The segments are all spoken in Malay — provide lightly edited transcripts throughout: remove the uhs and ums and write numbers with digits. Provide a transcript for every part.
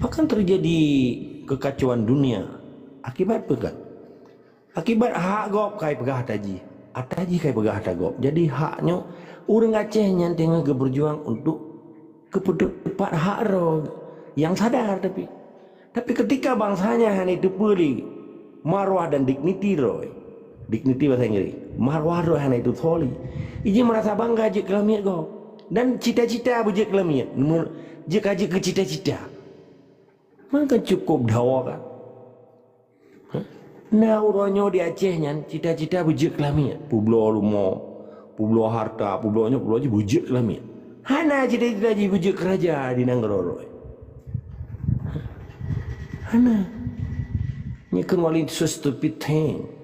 akan terjadi kekacauan dunia. Akibat apa kan? Akibat hak gop kai pegah taji. Ataji kai pegah tagop. Jadi haknya orang Aceh yang tengah berjuang untuk kepentingan hak roh yang sadar tapi ketika bangsanya hanya itu puli marwah dan dignity roh. Dignity bahasa Inggris. Marwah roh hanya itu tholi. Iji merasa bangga je kelamiat go. Dan cita-cita buje kelamiat. Jika ke cita-cita. Maka cukup dawa kan. Nah uronyo di Acehnya cita-cita buje kelamiat. Publo lumo, publo harta, publonya publo aja buje kelamiat. Hana cita-cita je buje keraja di Nanggororo. Hana. Ini kan wali so stupid thing.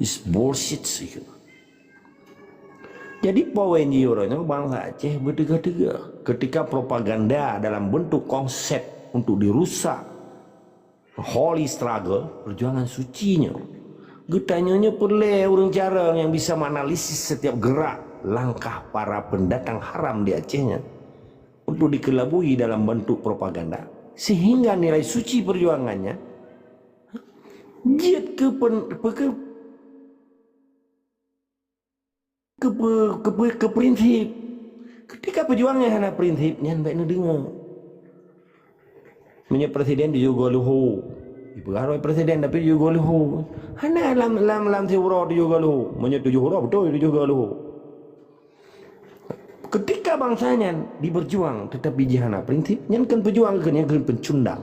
It's bullshit sih. Jadi poin jironya bangsa Aceh bertega-tega ketika propaganda dalam bentuk konsep untuk dirusak holy struggle, perjuangan sucinya. Getanyanya perlu orang jarang yang bisa menganalisis setiap gerak langkah para pendatang haram di Acehnya untuk dikelabui dalam bentuk propaganda sehingga nilai suci perjuangannya jet ke prinsip. Ketika perjuangannya hanya prinsipnya baik nu dengar. Punya presiden juga luhu. Ibarat presiden tapi juga luhu. Hana lam tiura juga luhu. Punya 7 huruf betul juga luhu. Ketika bangsanya diberjuang tetapi jihana prinsip, yang kan perjuang yang kan pencundang.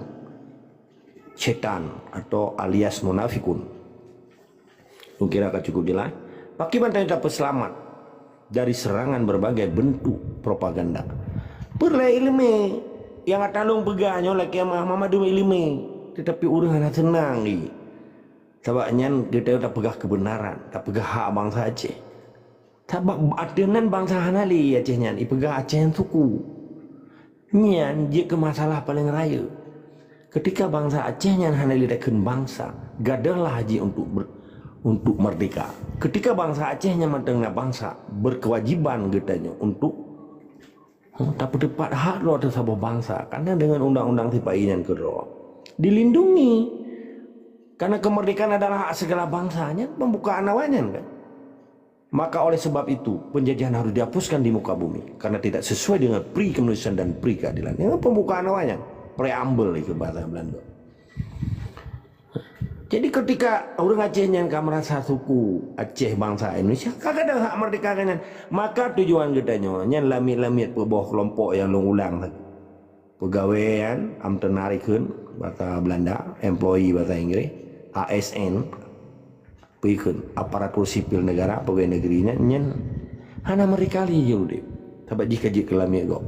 Setan atau alias munafikun. Kira akan cukup jelas. Pakai bantai dapat selamat dari serangan berbagai bentuk propaganda. Perlu ilmu yang atalung pegahnya lagi mama dum ilmu, tetapi orang hanya senang ni. Sebabnya kita tak pegah kebenaran, tak pegah hak bangsa Aceh. Sebab adenan bangsa Hanali Acehnya, ipegah Aceh yang suku. Nyan je ke masalah paling raya. Ketika bangsa Acehnya Hanali dekun bangsa, gadalah haji untuk merdeka. Ketika bangsa Acehnya matengna bangsa berkewajiban getanya untuk tak berdebat hak lo atas sebuah bangsa karena dengan undang-undang tipainan kedua dilindungi karena kemerdekaan adalah hak segala bangsanya, pembukaan awalnya kan. Maka oleh sebab itu penjajahan harus dihapuskan di muka bumi karena tidak sesuai dengan pri kemanusiaan dan pri keadilan. Yang pembukaan awalnya preambel itu bahasa Belanda. Jadi ketika orang Aceh yang merasa suku Aceh bangsa Indonesia kagak ada hak merdeka kan, maka tujuan getanya nyan lamit-lamit bawah kelompok yang long ulang lagi. Pegawaian am tenarikeun bahasa Belanda, employee bahasa Inggris, ASN pikeun aparatur sipil negara pegawai negerinya nyan hana mereka li jeung deui. Sabab jika lamit go.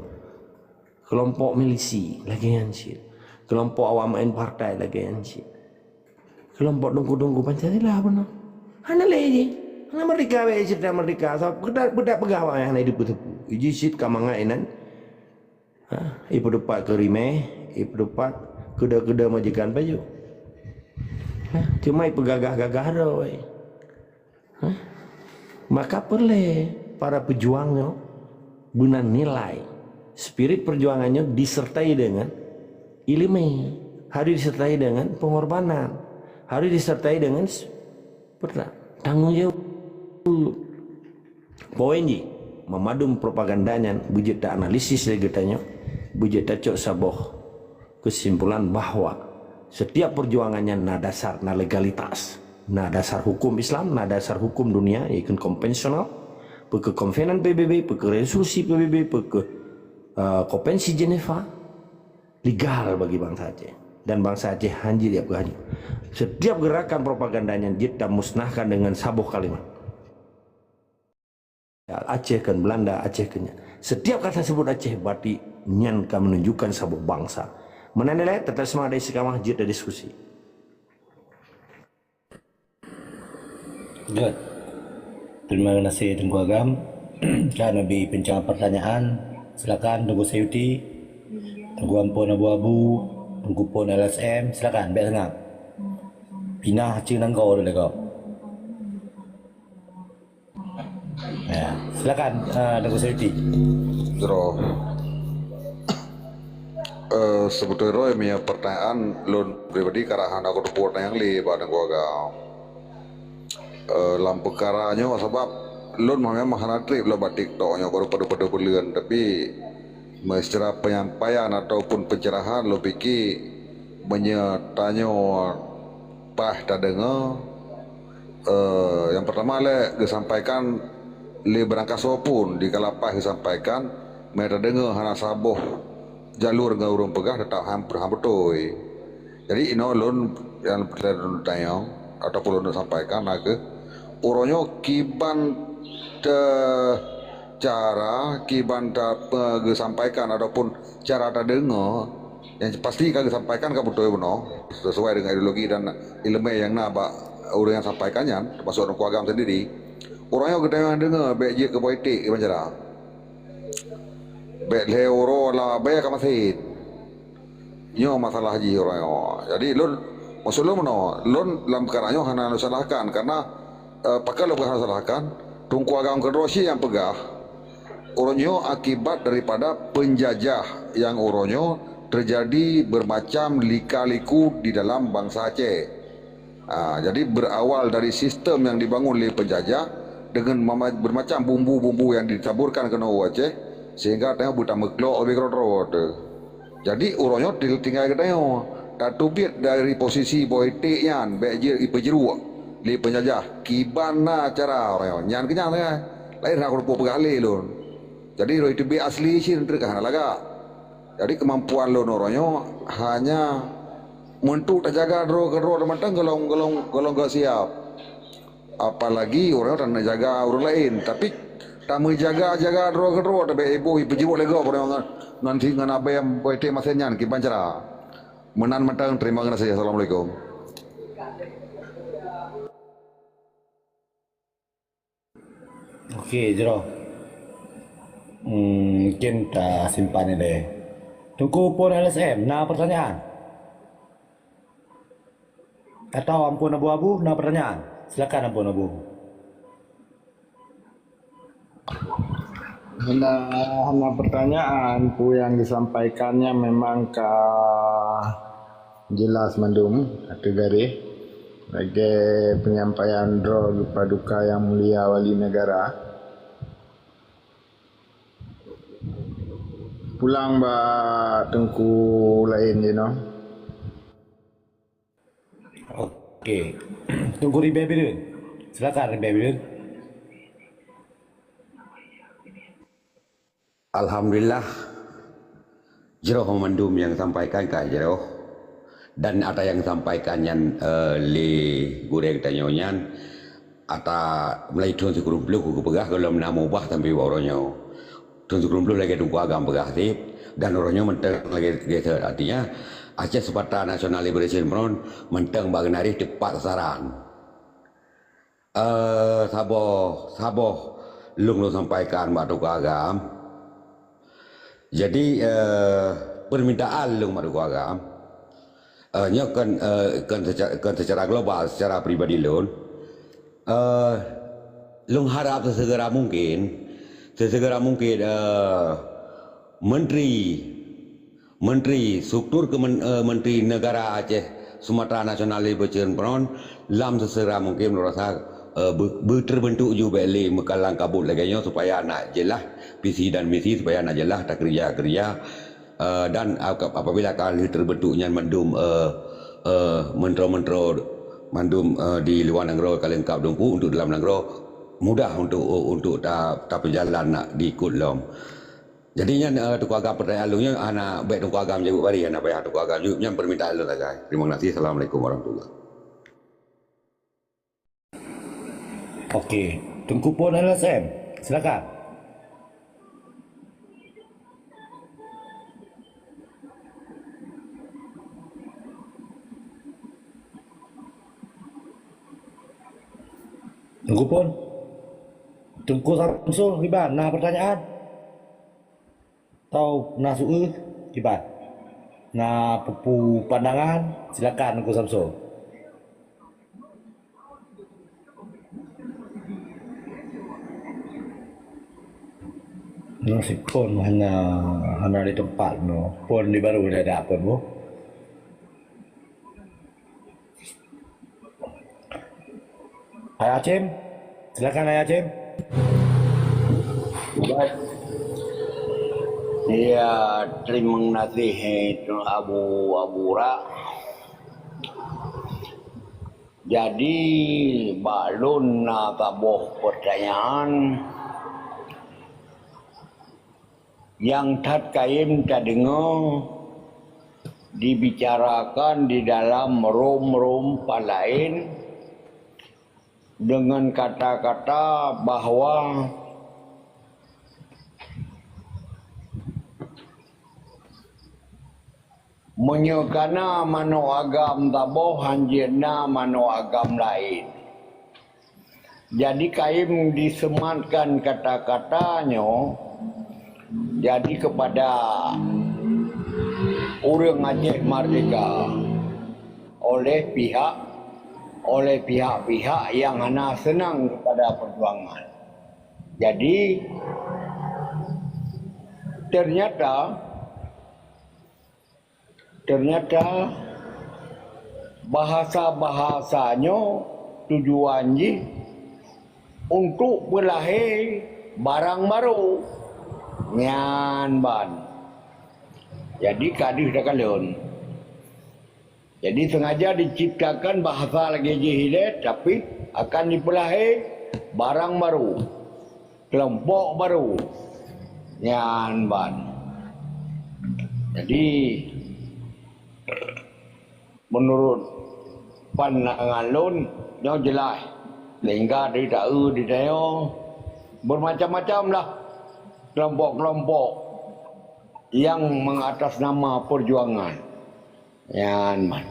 Kelompok milisi lagi anjir. Kelompok awam partai lagi anjir. Kelompok dungku-dungku Pancasila benar. Hana lagi. Hana merdeka we cerita merdeka. So budak pegawai hana dipu-tepu. Iji sit kamangainan. Ipu depat ke rimeh, ipu depat kuda-kuda majikan baju. Cuma ipu gagah-gagah ro we. Maka perlu para pejuangnya guna nilai spirit perjuangannya disertai dengan ilmu, harus disertai dengan pengorbanan. Harus disertai dengan tanggung jawab. Poin ji memadum propagandanya, budget analisis legetanya, budget cok saboh kesimpulan bahwa setiap perjuangannya na dasar na legalitas, na dasar hukum Islam, na dasar hukum dunia, yaitu konvensional, ke konvenan PBB, ke resolusi PBB, ke konvensi Geneva, legal bagi bangsa Aceh. Dan bangsa Aceh hanjir ya berhaji. Setiap gerakan propagandanya kita musnahkan dengan sabuh kalimat. Aceh kan Belanda, Aceh kan. Setiap kata sebut Aceh berarti nyan kan menunjukkan sabuh bangsa. Menanilai tetap semangat dari sekamah jid dan diskusi. Good. Terima kasih Tengku Agam. Dan lebih pencahayaan pertanyaan, silakan Tengku Sayuti, Tengku Ampun Abu-Abu, Tengku Pon LSM, silakan biar tengah. Pinah cing nanggau dulu kau. Ya, silakan Tengku Sayuti. Draw. Sebetulnya Roy punya pertanyaan lon pribadi karahan aku report yang li pada gua agak lam perkaranya sebab lon memang mahana trip lah buat TikToknya baru pada bulan tapi secara penyampaian ataupun pencerahan lo pikir menyertanya pah tak dengar yang pertama le disampaikan le berangkas pun di kalapah disampaikan mereka dengar hana saboh jalur dengan urung pegah tetap hampir betul. Jadi ino lon yang tanya ataupun lon sampaikan ke uronyo kiban te cara kiban sampaikan ataupun cara tak dengar yang pasti kagak sampaikan kagak betul benar sesuai dengan ideologi dan ilmu yang nabak orang yang sampaikannya termasuk orang kuagam sendiri orangnya kita yang dengar baik je ke politik ke penjara baik leoro lah baik ke masjid nyo masalah haji orangnya jadi lon maksud lo mana lon dalam perkaranya hanya salahkan karena pakai lo bukan salahkan tung kuagam kedua sih yang pegah oronyo akibat daripada penjajah yang oronyo terjadi bermacam lika-liku di dalam bangsa Aceh. Jadi berawal dari sistem yang dibangun oleh penjajah dengan bermacam bumbu-bumbu yang ditaburkan ke Nawa Aceh sehingga tengah buta meklok lebih kerot. Jadi oronyo tinggal ke tengah tak tubit dari posisi politiknya baik pejeru li penjajah kibana cara oronyo nyan kenyang lain aku lupa pegali lon. Jadi roh itu asli sih terkah laga. Jadi kemampuan lo noronyo hanya untuk terjaga dro matang golong gak siap. Apalagi orang tak jaga orang lain. Tapi tak menjaga dro tapi ibu jiwa lego orang nanti dengan apa yang boleh masenyan kiban cara. Menan matang terima kasih. Assalamualaikum. Okey, Jero. Mungkin tak simpan ini deh. Tunggu pun LSM, nah pertanyaan. Atau ampun abu-abu, nah pertanyaan. Silakan ampun abu-abu. Hanya pertanyaan pu yang disampaikannya memang jelas mendung kategori bagi penyampaian roh paduka yang mulia wali negara. Pulang ba tengku lain Okey. Tunggu Ribe Bidun. Silakan Ribe Bidun. Alhamdulillah Jero Mandum yang sampaikan kan Jero dan ada yang sampaikan yang li gurek tanyonya ata mulai tuan sekurung beluk ku pegah kalau menamo bah sampai waronyo tuan sekurung beluk lagi tunggu agam pegah sip dan waronyo menteng lagi geser artinya Aceh Sepata National Liberation Front menteng bagenari tepat sasaran saboh lung lo sampaikan batu agam jadi permintaan lung batu agam kan secara global secara pribadi lun lung harap sesegera mungkin menteri struktur menteri negara Aceh Sumatera National Liberation Front lam sesegera mungkin merasa terbentuk juga beli mekalang kabut lagi supaya nak jelas visi dan misi supaya nak jelas tak kerja dan apabila kali terbentuknya mandum mentro mandum di luar negara kalian kap dongku untuk dalam negara mudah untuk tak berjalan nak diikut lom. Jadinya tukar agam pertanyaan lu nya anak baik tukar agam jawab bari anak baik tukar agam jawabnya permintaan lu guys. Terima kasih. Assalamualaikum warahmatullahi. Okey, tunggu pun LSM. Silakan. Tunggu pun. Tunggu Samsul Iban, nah pertanyaan. Tahu nah suul Iban. Nah pupu pandangan, silakan Tunggu Samsul. si pun hanya di tempat no. Pun di baru dah ada apa bu? Hai Acem, silakan Hai Acem. Ya, terima kasih itu Abu Ra. Jadi balun na tabuh pertanyaan yang Tat Kaim tak dengar dibicarakan di dalam rum lain dengan kata-kata bahwa menyekana mano agam taboh hanjirna mano agam lain. Jadi Kaim disematkan kata-katanya jadi kepada orang Aceh Merdeka oleh pihak-pihak yang hanya senang kepada perjuangan. Jadi ternyata bahasa-bahasanya tujuannya untuk berlahir barang baru nyan ban. Jadi kadih dah kalon. Jadi sengaja diciptakan bahasa lagi jahiliyah tapi akan dipelahir barang baru, kelompok baru nyan ban. Jadi menurut pandangan lon yang jelas lengga di tahu di dayo bermacam-macam lah kelompok-kelompok yang mengatas nama perjuangan yan man.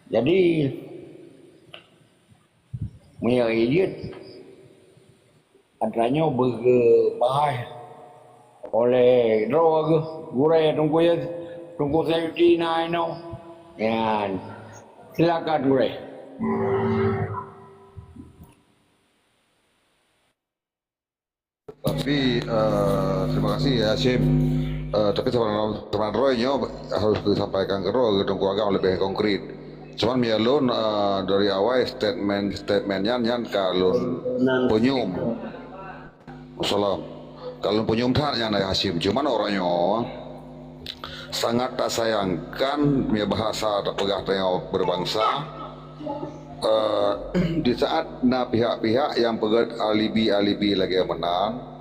Jadi mengirit adanya berbahaya oleh droga gurai tunggu saya di naino yan. Silakan gurai. Tapi terima kasih ya Sim. Tapi teman Roy harus disampaikan ke Roy gedung keluarga lebih konkret. Cuman mialun dari awal statementnya nyan kalun punyum. Salam. Kalun punyum tak nyan Hasim. Cuman orangnya sangat tak sayangkan punya bahasa tak pegah tengok berbangsa. Di saat pihak-pihak yang pegat alibi lagi yang menang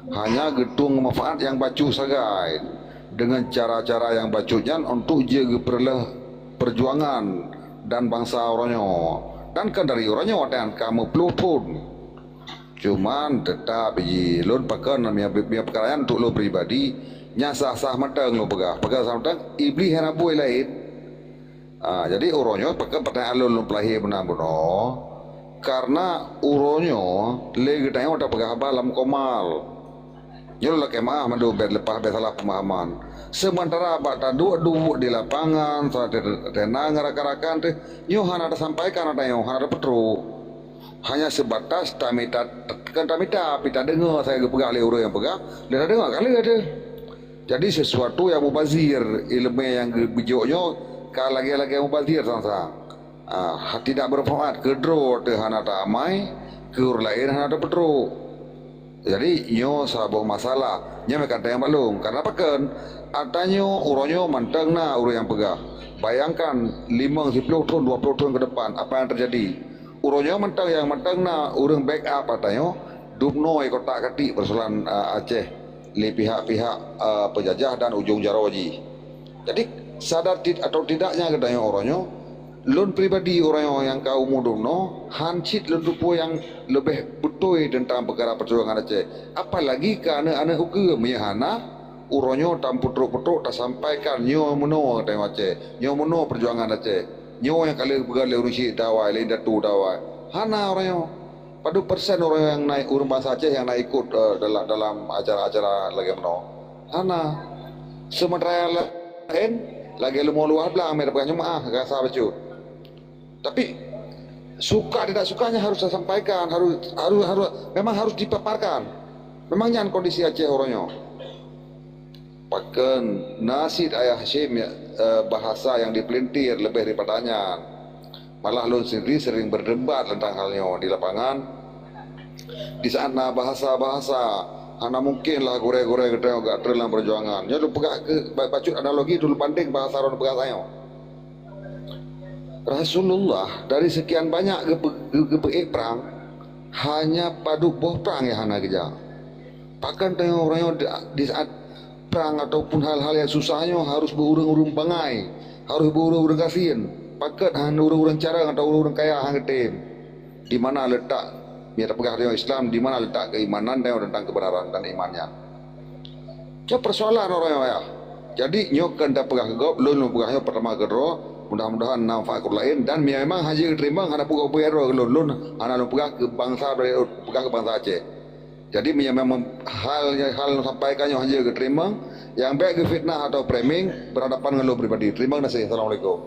hanya gedung manfaat yang bacu sagai dengan cara-cara yang bacunya untuk jaga perjuangan dan bangsa orangnya dan kan dari orangnya dan kamu pelupun cuman tetap lon pakai namanya perkara untuk lo pribadi nyasah-sah matang lo pegang sah matang iblis yang abu lain. Jadi uronyo pakai pertanyaan lo pelahir benar-benar karena uronyo lagi tanya udah pegang balam komal nyolo kemah madu lepas salah pemahaman sementara bata dua di lapangan tenang rakan-rakan teh yohan ada sampaikan ada yohan ada petro hanya sebatas tamita pita dengar saya pegang oleh urang yang pegang dan dengar kali ada jadi sesuatu yang mubazir ilmu yang bijoknya kalau lagi mubazir sang tidak bermanfaat kedro teh hana tamai keur lain hana ada petro. Jadi nyo sabuk masalah nya mereka yang belum karena pakan adanya uronyo manteng na uro yang pegah. Bayangkan 5, 10 tahun 20 tahun ke depan apa yang terjadi uronyo manteng na urang backup katanya dupno kota kati persoalan Aceh li pihak-pihak penjajah dan ujung jaroji. Jadi sadar atau tidaknya katanya uronyo lon pribadi orang yang kau mudumno hancit lon rupo yang lebih betul tentang perkara perjuangan Aceh apalagi karena anak hukum meyahana uronyo tam putruk tak sampaikan nyo meno tengok Aceh nyo meno perjuangan Aceh nyo yang kali begal urusi dawai lain datu dawai hana orangnya padu persen orang yang naik urang bahasa Aceh yang naik ikut dalam acara-acara lagi meno hana sementara lain lagi luar belang mereka maah rasa becut. Tapi suka tidak sukanya harus saya sampaikan, harus memang harus dipaparkan. Memang jangan kondisi Aceh orangnya. Pakan nasid ayah Hashim ya, bahasa yang dipelintir lebih daripadanya. Malah lun sendiri sering berdebat tentang halnya di lapangan. Di sana bahasa-bahasa ana mungkin lah gore-gore kita agak dalam perjuangan. Nya lu pegah ke bacut analogi dulu banding bahasa ron pegah saya. Rasulullah dari sekian banyak gepe perang hanya padu boh perang ya hana geja. Bahkan tengok orangnya di saat perang ataupun hal-hal yang susahnya harus berurung-urung pangai, harus berurung-urung kasihan. Pakat hanya urung-urung cara atau urung-urung kaya hang tem. Di mana letak biar pegah dengan Islam, di mana letak keimanan dan tentang kebenaran dan imannya. Jadi persoalan orang ya. Jadi nyok kan dah pegah kegop, lun pegahnya pertama kedua. Mudah-mudahan nampak lain dan memang haji terima hana pegah pegah lun hana lun pegah ke bangsa dari pegah ke bangsa Aceh. Jadi memang hal sampaikan yang haji terima yang baik ke fitnah atau framing berhadapan dengan lo pribadi. Terima kasih. Assalamualaikum.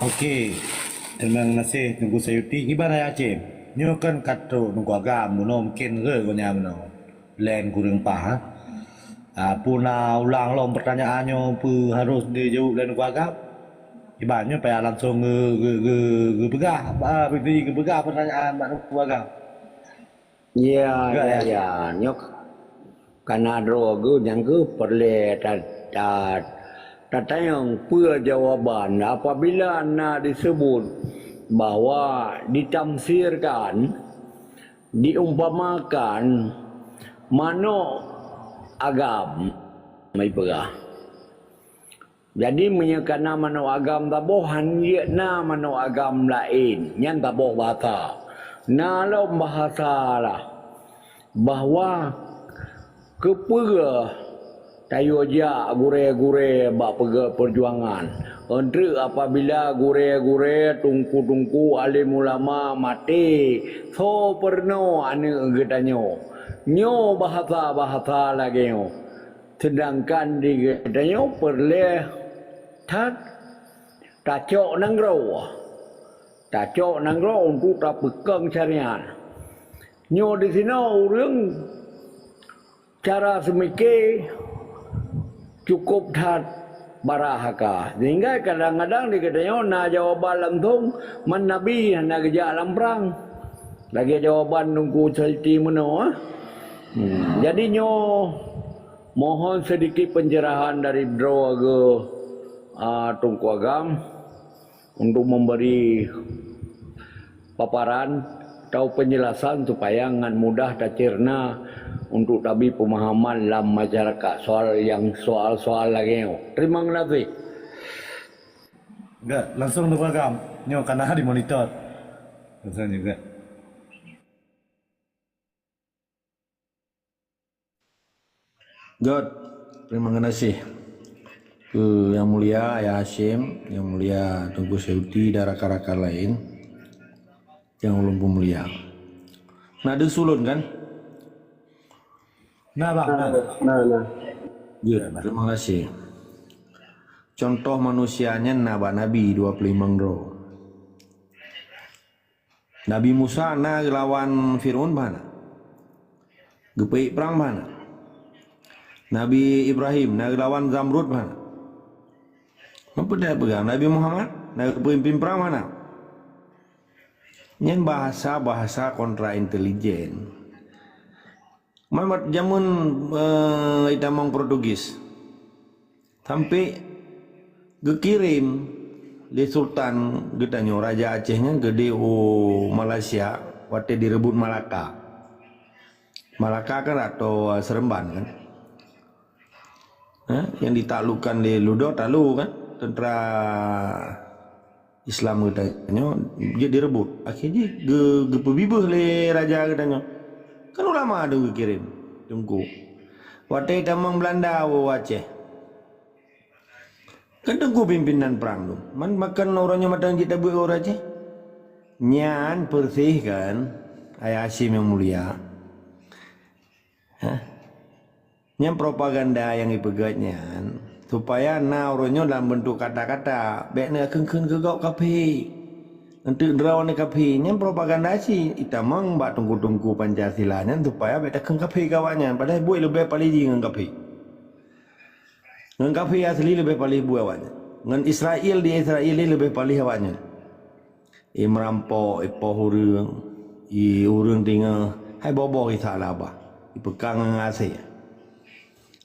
Okey. Terima kasih tunggu sayuti. Gimana ya Aceh? Nyo kan kata nunggu agam muno mungkin ke konya muno. Len kurang paham. Puna ulang long pertanyaannya harus dijawab dan nunggu agam. Ibaratnya payah langsung begah, begah pertanyaan mak nunggu agam. Ya. Nyok karena droga yang ke perle tatayang pura jawaban apabila nak disebut bahwa ditamsirkan, diumpamakan mano agam mai pegah. Jadi menyekana mano agam tabohan na mano agam lain yang taboh bahasa. Nalau bahasa lah bahwa kepera tayoja gure-gure bak perjuangan. Entre apabila gure-gure tungku-tungku alim ulama mati so perno ane gedanyo nyo bahasa-bahasa lagi nyo. Sedangkan di gedanyo perle tacok nanggro untuk tak pegang syariat. Nyo di sini orang cara semikir cukup barahaka. Sehingga kadang-kadang di katanya na jawaban langsung man nabi na kerja alam perang. Lagi jawaban nunggu cerita mana. Jadi nyo mohon sedikit pencerahan dari Droga Tunku Agam untuk memberi paparan atau penjelasan supaya ngan mudah tercerna untuk tabi pemahaman dalam masyarakat soal-soal lagi. Terima kasih. Enggak, langsung Tunku Agam. Nyo karena dimonitor. Langsung juga. God, terima kasih ke Yang Mulia Ayah Hashim, Yang Mulia Tunku Seuti dan rakan-rakan lain yang ulun pemulia. Nah, ada sulun kan? Nah, Bang. Nah. Ya, terima kasih. Contoh manusianya Nabi 25 ro. Nabi Musa na lawan Fir'aun mana? Gepei perang mana? Nabi Ibrahim na lawan Zamrud mana? Apa dia pegang? Nabi Muhammad na pemimpin perang mana? Yang bahasa kontra intelijen. Mamat jamun itamang Portugis. Sampai gekirim di Sultan getanyo Raja Acehnya gede Malaysia waktu direbut Malaka. Malaka kan atau Seremban kan? Yang ditaklukkan di Ludo Talu kan? Tentara Islam katanya dia direbut. Akhirnya gepebibeh le raja katanya. Kan ulama ada kirim tunggu. Waktu tamang Belanda Aceh. Kan tunggu pimpinan perang tu. Man makan orangnya matang kita buat orang Aceh. Nyan bersih kan Ayah Hashim yang mulia. Nyan propaganda yang dipegatnya supaya na orangnya dalam bentuk kata-kata baiknya kengkeng gegau kape Untuk derawan kapinya propagandasi itamang mbak tunggu-tunggu Pancasilanya supaya beta keng kapi kawannya padahal buat lebih paling dengan kapi. Dengan kapi asli lebih paling buat awaknya. Dengan Israel di Israel ini lebih paling awaknya. Merampok, hurung, hurung tinggal, hai bobo kita lah apa. Ipekang ngasih.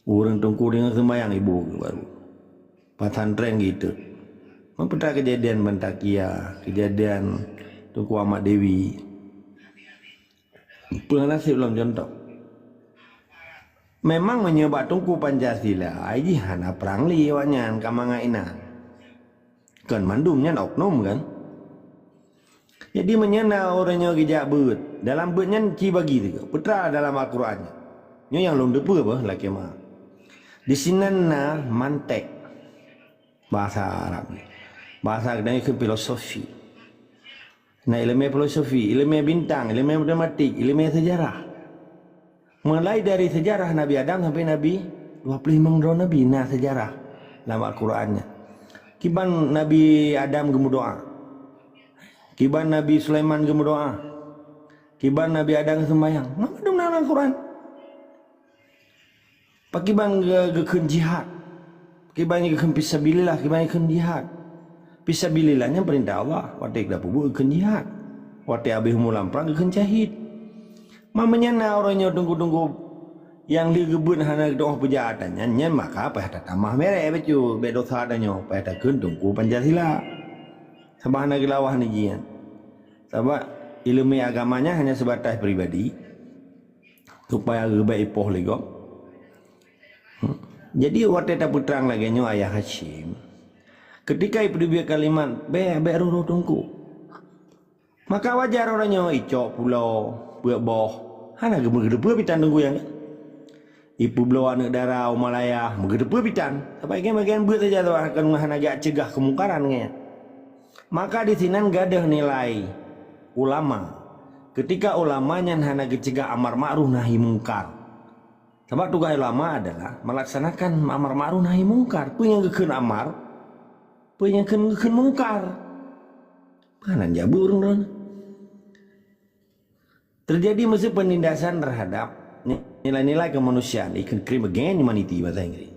Hurung tunggu dengan sembahyang ibu baru. Pesantren gitu. Pernah kejadian Bantakia, kejadian Tunku Ahmad Dewi. Pernah nasib belum contoh. Memang menyebab Tunku Pancasila, ini hana perang li awaknya kamanga ina. Kan mandumnya oknum kan. Jadi menyana orangnya gejak bet. Dalam betnya ci bagi tu. Putra dalam Al-Qurannya. Nyo yang belum depa apa laki mah. Di sinanna mantek bahasa Arab ni. Bahasa kedai ke filosofi. Nah, ilmu filosofi, ilmu bintang, ilmu matematik, ilmu sejarah. Mulai dari sejarah Nabi Adam sampai Nabi 25 tahun Nabi, nah sejarah dalam Al-Qurannya. Kiban Nabi Adam gemu doa. Kiban Nabi Sulaiman gemu doa. Kiban Nabi Adam sembahyang. Mana dalam Al-Quran? Pakiban ke jihad. Kiban ke fisabilillah, kiban ke jihad. Fisabilillahnya perintah Allah. Watik dah pubu ke jihad. Watik habis mulam perang ke jahid. Mamanya na orangnya tunggu-tunggu yang digebun hana doa pejahatannya nyen maka apa ada tamah merek becu be dosa adanya apa ada tunggu Pancasila. Sabah na gelawah ni jian. Sebab ilmu agamanya hanya sebatas pribadi supaya gebai poh lego. Jadi waktu tak putrang lagi nyo ayah Hashim. Ketika ibu kalimat be ruru tungku. Maka wajar orangnya icok pulau buat boh. Hana gedepe pitan tunggu yang. Ibu belau anak darah Malaya gedepe pitan. Sampai bagian buat saja tu akan hana agak cegah kemungkaran nya. Maka di sini gak ada nilai ulama. Ketika ulamanya hana cegah amar ma'ruf nahi mungkar. Sebab tugas ulama adalah melaksanakan amar ma'ruf nahi mungkar. Punya gekeun amar, punya gekeun mungkar. Mana jabur orang. Terjadi mesti penindasan terhadap nilai-nilai kemanusiaan, crime against humanity bahasa Inggris,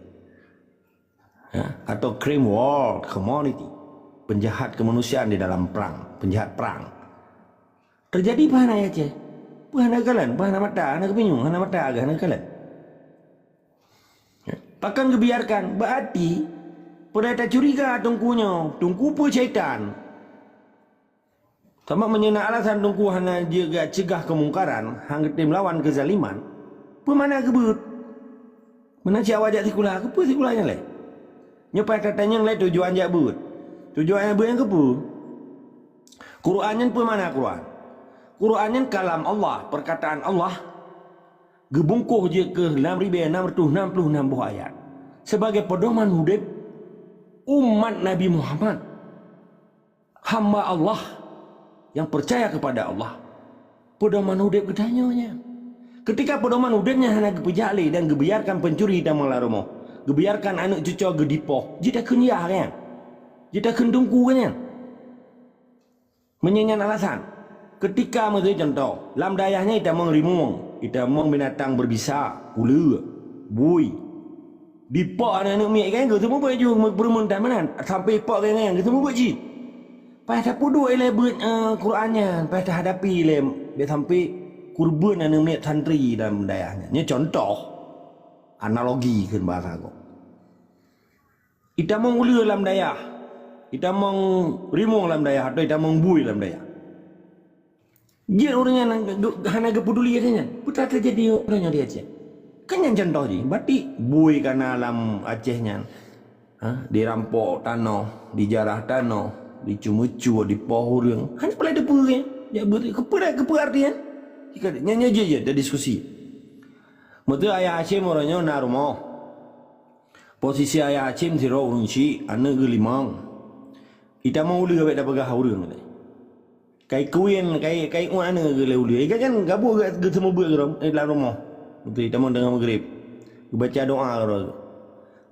ya, atau crime war community, penjahat kemanusiaan di dalam perang, penjahat perang. Terjadi bahana ya ceh, bahana kalian, bahana mata, anak kepinyung, bahana mata agak anak kalian. Takkan kebiarkan, berarti pada tak curiga tungkunya, tungku pun syaitan. Sama menyena alasan tungku hanya juga cegah kemungkaran, hang tim lawan kezaliman. Pemana kebut? Mana siapa ajak sikulah? Kepu sikulahnya leh. Nyopai katanya leh tujuan jak but. Tujuannya but yang kepu. Qurannya pun mana Quran? Qurannya kalam Allah, perkataan Allah. Gebungkuh je ke 6.666 buah ayat. Sebagai pedoman hidup umat Nabi Muhammad. Hamba Allah yang percaya kepada Allah. Pedoman hidup kedanyanya. Ketika pedoman hidupnya hanya kepejali dan gebiarkan pencuri dan melarumo. Gebiarkan anak cucu gedipoh. Jika kenyah kan. Jika kendungku kan. Menyenyan alasan. Ketika menjadi contoh. Dalam dayahnya kita mengrimung. Kita meng binatang berbisa. Ula. Bui. Dipak anak-anak miak kan. Kita semua buat juga bermentan mana. Sampai pak kan. Kita semua buat je. Pada pudu ile buat Qurannya. Pada hadapi ile. Biar sampai kurban anak miak santri dalam dayahnya. Ini contoh. Analogi kan bahasa aku. Kita mengulur dalam dayah. Kita mengrimung dalam dayah. Atau kita mengbui dalam dayah. Dia orangnya hanya peduli katanya. Putra terjadi orangnya di Aceh. Kan yang contoh je. Berarti bui karena alam Acehnya. Dirampok tanah. Dijarah tanah. Dicumu-cu. Dipohur. Hanya pula ada pura kan. Kepa artinya. Nyanyi je ada diskusi. Maka ayah Hashim orangnya nak rumah. Posisi ayah Hashim si roh unsi. Anak gelimang. Kita mau uli awak dapat gahau orang. Kai kuin, kai mana ke uli. Kan gabu ke semua buat dalam rumah. Betul, kita mau dengar maghrib. Baca doa orang.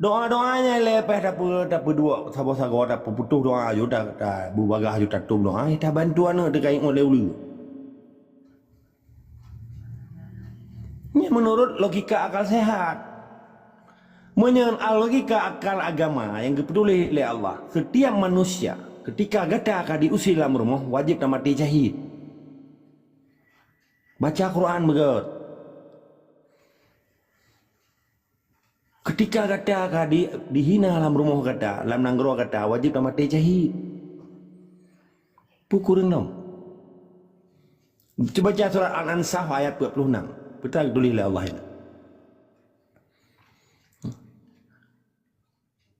Doa-doanya lepas tak dua sabar-sabar tak putus doa aja dah berbagah aja tak tum doa dah bantu anak dekat oleh ulu. Ini menurut logika akal sehat. Menurut logika akal agama yang dipeduli oleh Allah, setiap manusia ketika gata akan diusir dalam rumah wajib nak mati syahid. Baca Quran begot. Ketika kata dihina dalam rumah kata, dalam nanggro kata, wajib nak mati syahid. Pukul rendam. Cuba baca surat Al-Ansah ayat 46. Betul tulis oleh Allah ini.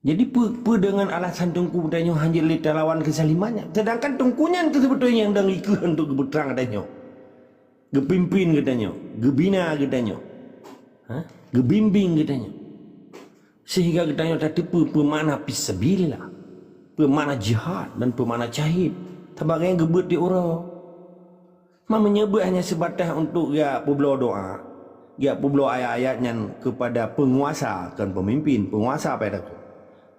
Jadi apa dengan alasan tungku katanya hanya lita lawan kesalimannya. Sedangkan tungkunya itu sebetulnya yang dah ikut untuk berterang katanya. Gepimpin katanya. Gebina katanya. Gebimbing katanya. Sehingga katanya tadi pemana fisabilillah. Pemana jihad dan pemana syahid. Sebagai yang gebut di orang. Menyebut hanya sebatas untuk ya publo doa. Ya publo ayat-ayatnya kepada penguasa kan pemimpin. Penguasa apa itu?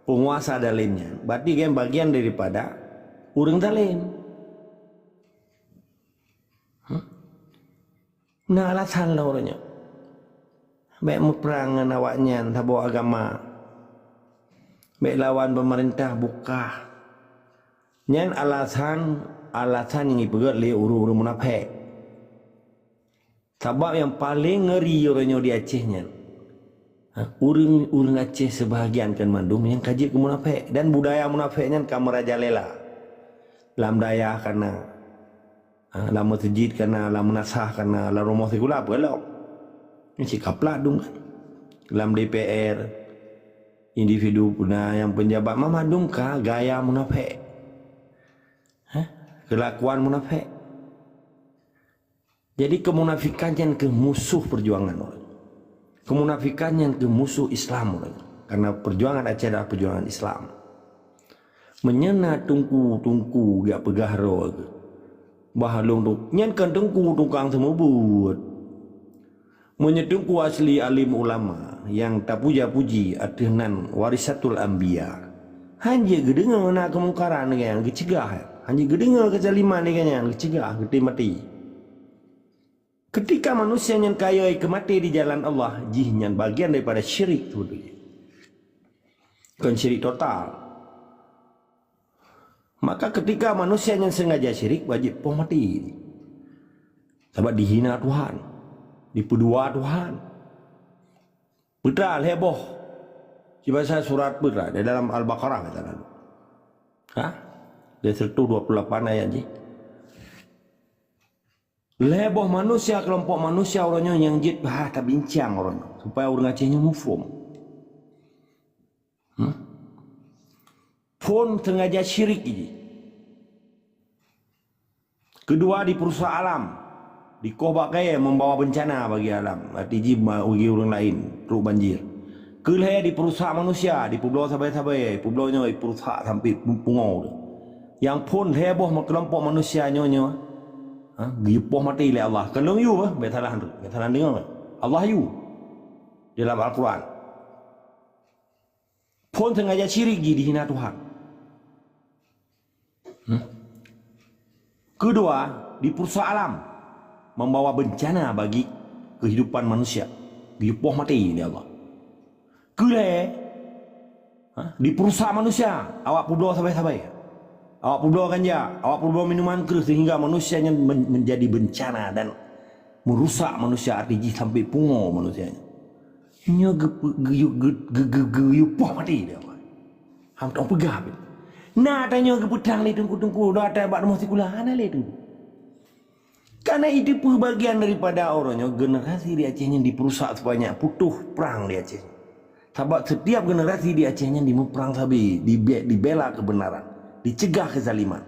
Penguasa dalimnya. Berarti kan bagian daripada orang dalim. Nah alasan lah orangnya. Baik memperangan awaknya tabu agama. Baik lawan pemerintah buka. Nyan alasan yang dipegat oleh orang-orang munafik. Sebab yang paling ngeri orangnya di Acehnya. Orang Aceh sebahagian kan mandum yang kaji ke munafik dan budaya munafiknya kan merajalela. Dalam daya karena dalam masjid karena dalam nasah karena dalam rumah sekula apa lah. Ini sikap lah dong kan. Dalam DPR individu puna yang penjabat mamadum kah gaya munafik. Kelakuan munafik. Jadi kemunafikan yang ke musuh perjuangan orang. Kemunafikan yang ke musuh Islam orang. Karena perjuangan Aceh adalah perjuangan Islam. Menyena tungku gak pegahro. Bahalung tu nyankan tungku tukang semubut. Menyetungku asli alim ulama yang tak puja-puji atinan warisatul anbiya. Hanya gedengar nak kemungkaran yang kecegah. Hanya gedengar kezaliman yang kecegah, gede mati. Ketika manusia yang kaya kemati di jalan Allah, jihnya bagian daripada syirik tu. Bukan syirik total. Maka ketika manusia yang sengaja syirik, wajib pun mati. Sebab dihina Tuhan. Dipedua Tuhan. Betul heboh. Coba saya surat betul di dalam Al-Baqarah kata lalu. Dia 128 ayat je. Leboh manusia, kelompok manusia orangnya yang jid tak bincang orang supaya orang Acehnya mufum. Pun sengaja syirik ini. Kedua di perusahaan alam, di kobak kaya membawa bencana bagi alam, arti bagi orang lain, teruk banjir. Kelihaya di perusahaan manusia, di pulau sabai-sabai, pulaunya di perusahaan sampai pungau. Yang pun heboh kelompok manusia nyonya, gipoh mati oleh Allah. Kalau you betalah dengar Allah you dalam Al-Quran. Pun sengaja syirik dihina Tuhan. Kedua, di perusahaan alam membawa bencana bagi kehidupan manusia. Gipoh mati oleh Allah. Kelihaya di perusahaan manusia, awak pulau sabai-sabai. Awak perlu ganja, awak perlu minuman keras sehingga manusianya menjadi bencana dan merusak manusia arti sampai pungo manusianya. Nya geyup mati dia. Hampir pegah. Nah tanya ke petang ni tunggu dah ada bak rumah sekolah ana le tunggu. Karena itu bagian daripada orangnya generasi di Acehnya diperusak sebanyak putuh perang di Aceh. Sebab setiap generasi di Acehnya diperang sabi, dibela kebenaran. Dicegah kezaliman,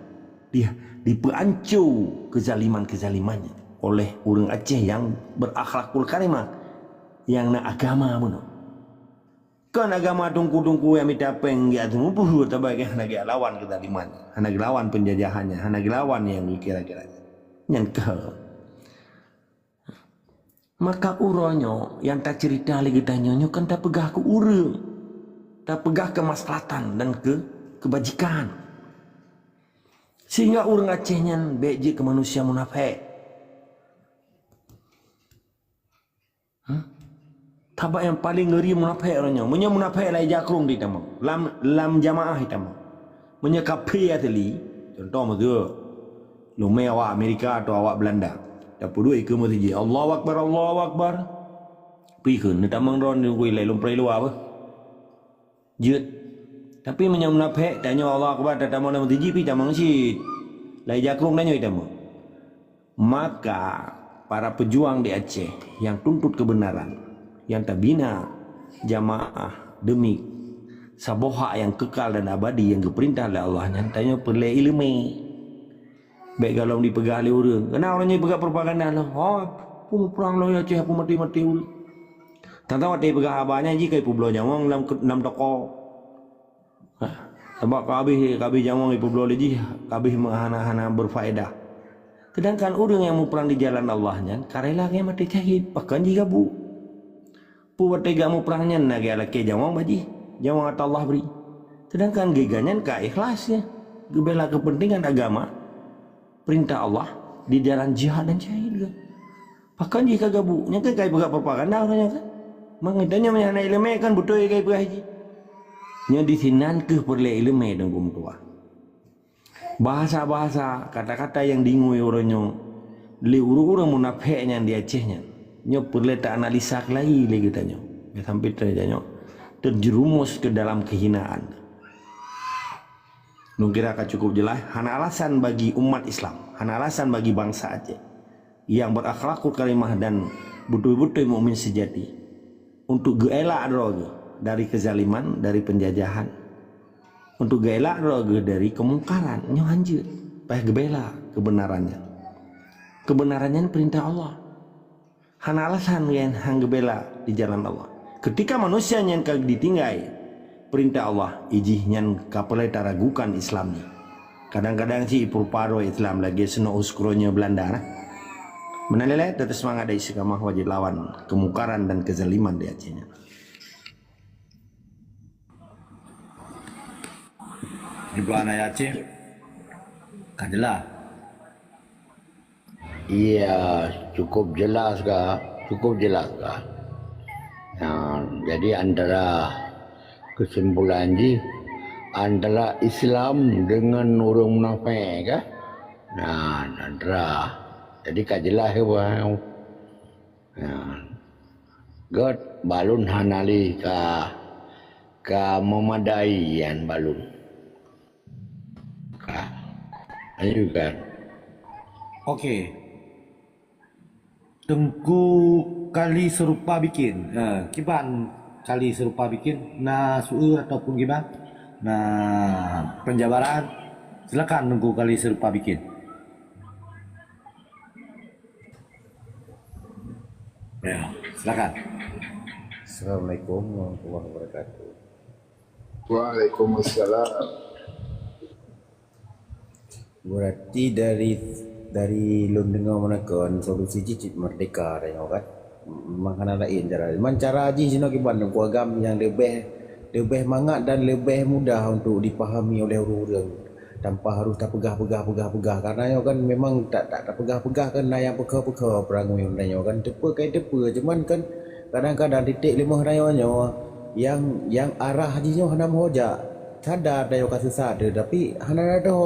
diperancur kezalimannya oleh orang Aceh yang berakhlakul karimah, yang nak agama pun. Kan agama tungku yang minta penggak semua pun sebagai anak lawan kezaliman, anak lawan penjajahannya, anak lawan yang kira-kira yang ke. Maka uronyo yang tak cerita lagi tanyonyo kan tak pegah ke urang. tak pegah kemaslahatan dan kebajikan. Sehingga orang Aceh nyan beji ke manusia munafik. Tabak yang paling ngeri munafik orangnya. Munya munafik lai jakrung di tamang. Lam jamaah hitam. Munya kapi ateli. Contoh mazu. Lumai awak Amerika atau awak Belanda. Dapat dua ikut mati je. Allahu Akbar, Allahu Akbar. Pergi ke tamang ron kui lai lumprai luar apa. Jut. Tapi munya munafik tanya Allah Akbar tak tamang nama tiji pi tamang syid. Lai jakrung tanya hitam. Maka para pejuang di Aceh yang tuntut kebenaran, yang tak bina jamaah demi saboha yang kekal dan abadi yang diperintah oleh Allah, nyantanya perlu ilmu. Baik kalau dipegah oleh orang, kenapa orangnya pegah propaganda lah? Oh, aku perang lah Aceh, aku mati-mati ul. Tentang waktu pegah abahnya jika ibu belah jawang dalam toko. Sebab kabih jawang ibu belah lagi, kabih menghana-hana berfaedah. Sedangkan orang yang mau perang di jalan Allahnya, karela yang mati syahid, bahkan jika bu. Puat tega mau perangnya, nagi alaki jawang baji, jawang atau Allah beri. Sedangkan giganya ka ikhlasnya, gebela kepentingan agama, perintah Allah di jalan jihad dan syahid. Bahkan jika gabu, nya kan kai pegak propaganda orangnya kan. Mangitanya menyana ilmu kan betul kai pegak haji. Nya di sinan ke perlu ilmu dan gum tua. Bahasa-bahasa, kata-kata yang dingui orangnya, li orang munafiknya di Acehnya, nya perlu tak analisa lagi tanya, sampai terjerumus ke dalam kehinaan. Nukira akan cukup jelas. Hana alasan bagi umat Islam, hana alasan bagi bangsa Aceh yang berakhlakul karimah dan betul-betul mukmin sejati untuk gelak dari kezaliman, dari penjajahan, untuk gelak dari kemungkaran, nyo anjir, payah gebela kebenarannya. Kebenarannya perintah Allah. Hana alasan yang hang gebela di jalan Allah. Ketika manusia yang kagak ditinggai perintah Allah, ijihnya kapalai taragukan Islamnya. Kadang-kadang si purparo Islam lagi seno uskronya Belanda. Nah. Menalilai tetap semangat dari sekamah wajib lawan kemungkaran dan kezaliman di Acehnya. Ibu anak Aceh, kajelah. Iya, cukup jelas kah? Cukup jelas kah? Nah, jadi antara kesimpulan ji antara Islam dengan orang munafik kah? Nah, antara jadi kajelah ke bang. Nah, God balun hanali ka memadaian balun. Ayo kan. Okey. Tengku kali serupa bikin. Kiban kali serupa bikin. Nah, su'u ataupun gimana? Nah, penjabaran. Silakan tengku kali serupa bikin. Ya, silakan. Assalamualaikum warahmatullahi wabarakatuh. Waalaikumsalam. Berarti dari lu dengar menekan solusi cicit merdeka tengok kan. Makanan lain cara. Man cara haji sino kiban agam yang lebih mangat dan lebih mudah untuk dipahami oleh orang-orang tanpa harus tak pegah karena yo kan memang tak pegah kan yang peka perang yo kan depa cuman kan kadang-kadang titik limah rayonyo yang arah hajinya hendak hoja sadar dayo kasih sadar tapi hana ada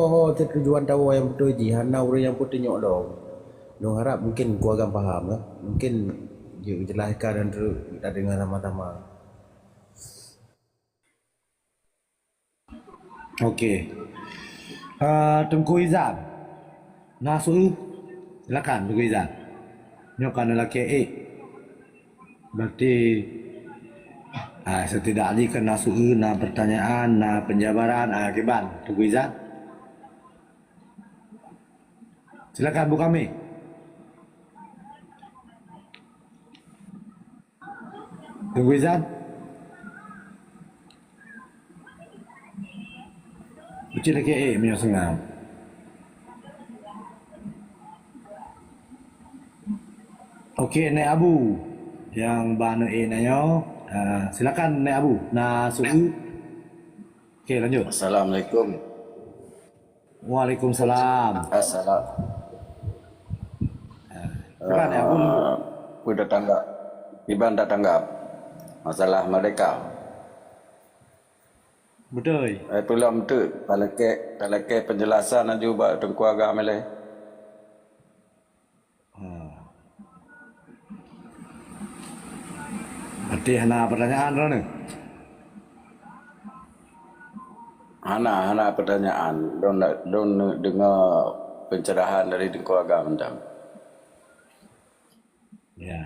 tujuan tahu yang betul ji hana orang yang putih nyok dong harap mungkin gua agak paham lah mungkin jelaskan dan kita dengar sama-sama. Okey. Tengku Izan. Nasu silakan Tengku Izan. Nyokan lelaki berarti setidaknya kena suhu na pertanyaan na penjabaran kiban Tengku Izan. Silakan Bu kami. Tengku Izan. Uci lagi punya sengam. Okey, Nek Abu yang bana nanyo. Silakan Nek Abu. Nah, suhu Okey, lanjut. Assalamualaikum. Waalaikumsalam. Assalam. Kan ya, Aku dah tanggap. Iban dah tanggap masalah merdeka. betul. Belum tu. Kalau ke penjelasan aja buat Tengku Agam ni. Ada hana pertanyaan dah ni. Hana pertanyaan. Don dengar pencerahan dari Tengku Agam macam. Ya.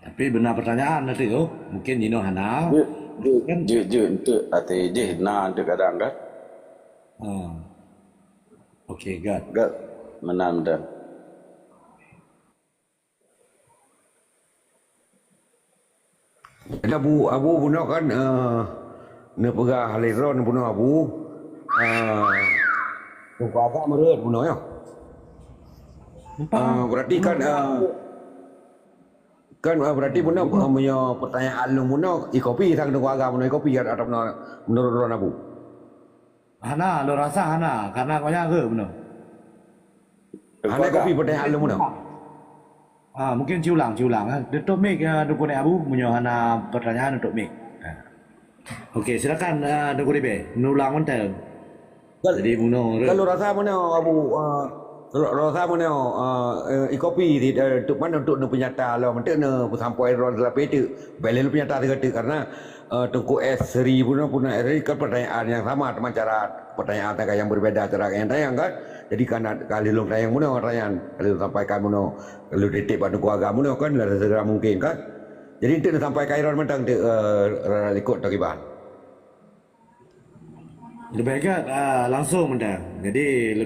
Tapi benar pertanyaan nanti tu. Mungkin Jino hana. Je untuk hati je na tu kadang kan. Okey, God. Gak menang dah. Abu bunuh kan ne pegah haliron bunuh abu Tengku Agam merut bunuh ya. Berarti kan berarti bunuh punya pertanyaan lu bunuh ikopi sang Tengku Agam bunuh ikopi atau menurut Ron Abu. Hana, lo rasa hana karena kau ke benar. Hana kopi pertanyaan lu bunuh. Mungkin ciulang. Datuk Mik, Dukun Abu punya hana pertanyaan untuk Mik. Okey, silakan Dukun Ibe, menulang mentah. Jadi bunuh. Kalau rasa bunuh Abu rasa bunuh ikopi di untuk mana untuk penyata lo mentah ne sampai Ron lape itu. Beli penyata kata karena Tengku Seri punya Seri kan pertanyaan yang sama teman cara pertanyaan yang berbeda cara yang tayang kan. Jadi karena kali lu tayang muno pertanyaan kali lu sampaikan muno lu titik pada Tengku Agam muno kan lah segera mungkin kan. Jadi itu sampai kairon mentang ikut takiban. Lebih agak langsung mentang. Jadi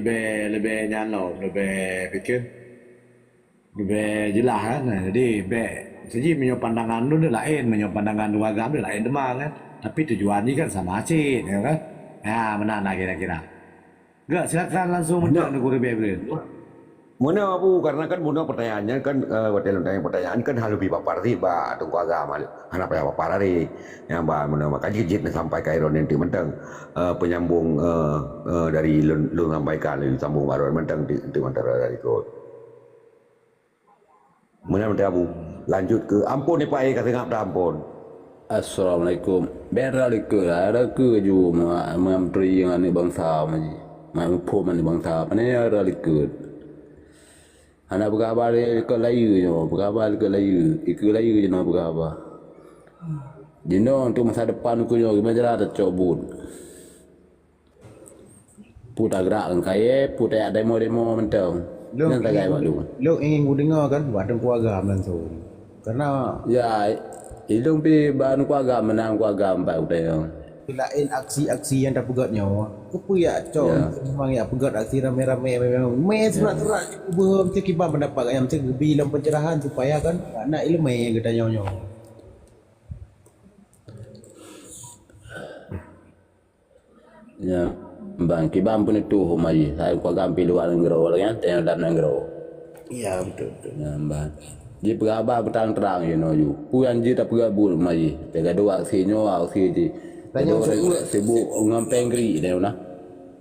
lebih nyalo, lebih fikir, lebih jelas kan. Jadi segi punya pandangan lu dia lain, punya pandangan Tengku Agam dia lain demang kan. Tapi tujuan ni kan sama aja, ya kan? Benar lah kira-kira. Enggak, silakan langsung mentang Dukun Ibe. Mana Abu karena kan muno pertanyaannya kan dalam pertanyaan kan lebih papar sih ba Tengku Agam anak payah papar hari yang ba muno maka jijit sampai ke iron nanti mentang penyambung dari lu sampaikan lu sambung baru mentang di antara dari kod. Mana Abu lanjut ke ampun ni Pak kata ngap ampun. Assalamualaikum. Beralik ke ada ke ju menteri yang ni bangsa maji. Mampu man bangsa mana ada likut. Anak berkabar ke layu je, berkabar ke layu. Ikut layu je nak berkabar. Jino untuk masa depan ku nyo gimana ada cobut. Putar gerak kan kaya, putar demo-demo mentang. Jangan tak kaya buat lu. Lu ingin ku dengar kan buat Tengku Agam langsung. Karena Ya, itu pi bahan ku agam menang ku agam pak udah. lain aksi-aksi yang dah pegatnya. Apa ya cong? Memang ya pegat aksi rame-rame memang. Surat-surat macam kibar pendapat yang macam bilang pencerahan supaya kan nak ilmu yang kita nyonya. Ya, bang kibam pun itu humai. Saya ku agam pi luar negara kan, tengah dalam negara. Iya betul. Ya, bang. Ji peraba terang-terang you know you. Puan ji tak perabul mai. Pega dua aksinya aksi ji. Tanya sibuk ngampeng gri dia nah.